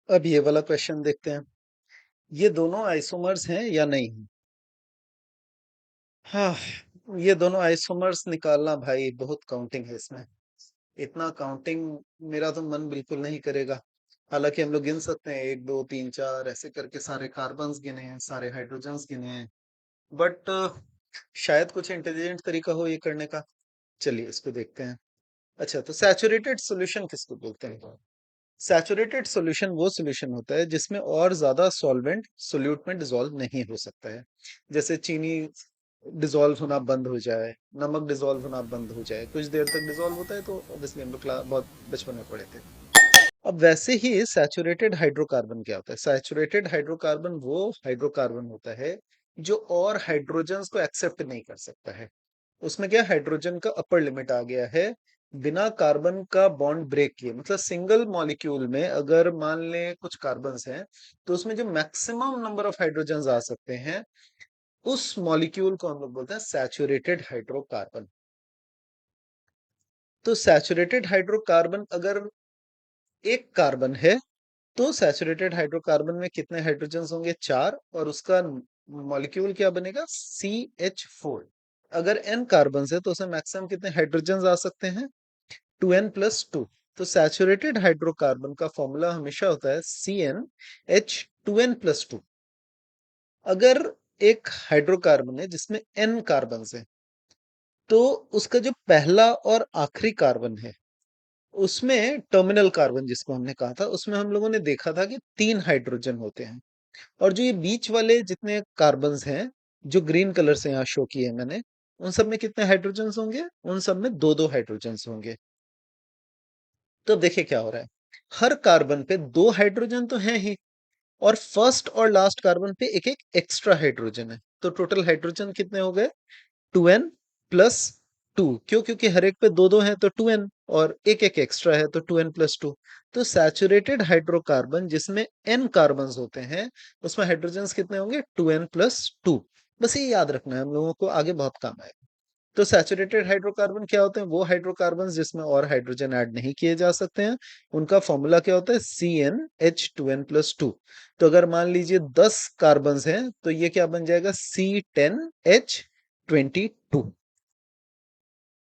अब ये वाला क्वेश्चन देखते हैं। ये दोनों आइसोमर्स हैं या नहीं? हाँ, ये दोनों आइसोमर्स निकालना भाई बहुत काउंटिंग है इसमें। इतना काउंटिंग मेरा तो मन बिल्कुल नहीं करेगा। हालांकि हम लोग गिन सकते हैं, एक दो तीन चार ऐसे करके सारे कार्बन्स गिने हैं, सारे हाइड्रोजन्स गिने हैं। बट शायद कुछ इंटेलिजेंट तरीका हो ये करने का। चलिए इसको देखते हैं। अच्छा, तो सैचुरेटेड सॉल्यूशन किसको बोलते हैं? सैचुरेटेड सॉल्यूशन वो सॉल्यूशन होता है जिसमें और ज्यादा सॉल्वेंट सोल्यूट में डिसॉल्व नहीं हो सकता है। जैसे चीनी डिसॉल्व होना बंद हो जाए, नमक डिसॉल्व होना बंद हो जाए, कुछ देर तक डिसॉल्व होता है, तो ऑब्वियसली हम लोग बहुत बचपन में पढ़े थे। अब वैसे ही सैचुरेटेड हाइड्रोकार्बन क्या होता है? सैचुरेटेड हाइड्रोकार्बन वो हाइड्रोकार्बन होता है जो और हाइड्रोजन्स को एक्सेप्ट नहीं कर सकता है। उसमें क्या, हाइड्रोजन का अपर लिमिट आ गया है। बिना कार्बन का बॉन्ड ब्रेक किए, मतलब सिंगल मॉलिक्यूल में अगर मान लें कुछ कार्बन्स हैं, तो उसमें जो मैक्सिमम नंबर ऑफ हाइड्रोजन्स आ सकते हैं, उस मॉलिक्यूल को हम लोग बोलते हैं सैचुरेटेड हाइड्रोकार्बन। तो सैचुरेटेड हाइड्रोकार्बन अगर एक कार्बन है, तो सैचुरेटेड हाइड्रोकार्बन में कितने हाइड्रोजन्स होंगे? चार, और उसका मॉलिक्यूल क्या बनेगा? CH4। अगर n कार्बन है तो उसमें मैक्सिमम कितने हाइड्रोजन्स आ सकते हैं? 2n+2। तो सैचुरेटेड हाइड्रोकार्बन का फॉर्मूला हमेशा होता है CnH2n+2। अगर एक हाइड्रोकार्बन है जिसमें n कार्बन है, तो उसका जो पहला और आखिरी कार्बन है, उसमें टर्मिनल कार्बन जिसको हमने कहा था, उसमें हम लोगों ने देखा था कि 3 हाइड्रोजन होते हैं। और जो ये बीच वाले जितने कार्बन्स हैं, जो ग्रीन कलर से यहाँ शो किए हैं मैंने, उन सब में कितने हाइड्रोजन्स होंगे? उन सब में दो दो हाइड्रोजन्स होंगे। तो अब देखिए क्या हो रहा है। हर कार्बन पे दो हाइड्रोजन तो हैं ही, और फर्स्ट और लास्ट कार्बन पे एक एक एक्स्ट्रा हाइड्रोजन है। तो टोटल हाइड्रोजन कितने हो गए? 2n+2। क्यों? क्योंकि हर एक पे दो दो है तो 2n, और एक एक एक्स्ट्रा है तो 2n+2। तो सैचुरेटेड हाइड्रोकार्बन जिसमें n कार्बन होते हैं, उसमें हाइड्रोजन कितने होंगे? 2n+2। बस ये याद रखना है हम लोगों को, आगे बहुत काम आएगा। तो सैचुरेटेड हाइड्रोकार्बन क्या होते हैं? वो हाइड्रोकार्बन जिसमें और हाइड्रोजन ऐड नहीं किए जा सकते हैं। उनका फॉर्मूला क्या होता है? CnH2n+2। तो अगर मान लीजिए 10 कार्बन हैं, तो ये क्या बन जाएगा? C10H22।